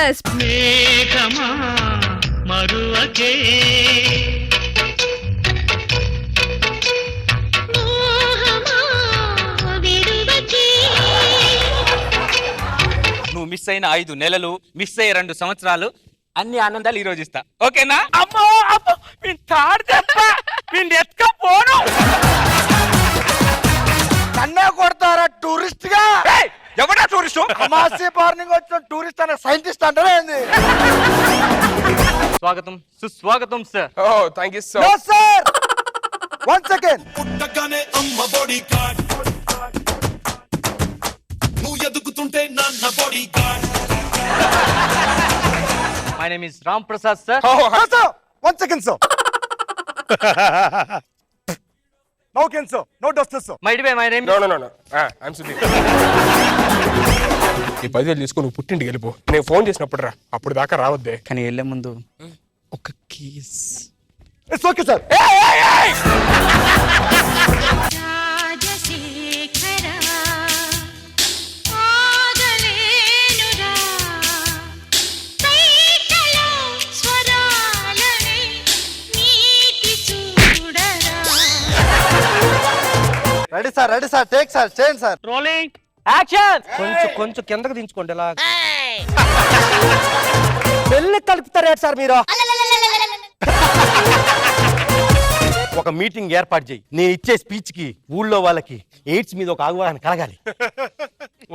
Best. నువ్వు miss అయిన 5 నెలలు, మిస్ అయ్యే 2 సంవత్సరాలు, అన్ని ఆనందాలు ఈ రోజు ఇస్తా. ఓకేనా? అమ్మో అమ్మో తాడు తెస్తా ఎత్తుకపోను. కన్నా కొడతారా టూరిస్ట్ గా? ఎవడా టూరిస్ట్? అమాస్య మార్నింగ్ వచ్చిన టూరిస్ట్ అనే సైంటిస్ట్ అంటారా ఏంది? స్వాగతం, సుస్వాగతం sir. Oh thank you so. No sir, 1 second. పుట్టగానే అమ్మ బాడీ గార్డ్, నువ్వు ఎదుగుతుంటే నాన్న bodyguard. My name is Ram Prasad sir. Sir 1 second sir. No can sir, no duster sir. My name no no no no I'm Sudheer. ఈ 10,000 తీసుకొని నువ్వు పుట్టింటికి వెళ్ళిపో. నేను ఫోన్ చేసినప్పుడు రా, అప్పుడు దాకా రావద్దే. కానీ వెళ్ళే ముందు ఒక keys. It's okay sir. Ready sir, ready sir, take sir, చేయండి సార్. Rolling action. కొంచెం కిందకు దించుకోండి ఇలా. పెళ్లి కలుపుతారేంటి సార్ మీరు? ఒక మీటింగ్ ఏర్పాటు చేయి. నేను ఇచ్చే స్పీచ్ కి ఊళ్ళో వాళ్ళకి ఎయిడ్స్ మీద ఒక అవగాహన కలగాలి.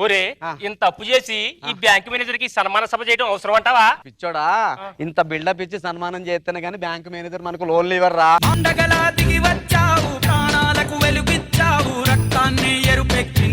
ఊరే ఇంత అప్పు చేసి ఈ బ్యాంక్ మేనేజర్ కి సన్మాన సభ చేయడం అవసరం అంటావా? పిచ్చోడా, ఇంత బిల్డప్ ఇచ్చి సన్మానం చేస్తేనే కానీ బ్యాంక్ మేనేజర్ మనకు లోన్లు ఇవ్వరా. దిగి వచ్చావు, ప్రాణాలకు వెలుగిచ్చావు, రక్తాన్ని ఎరుపెక్కి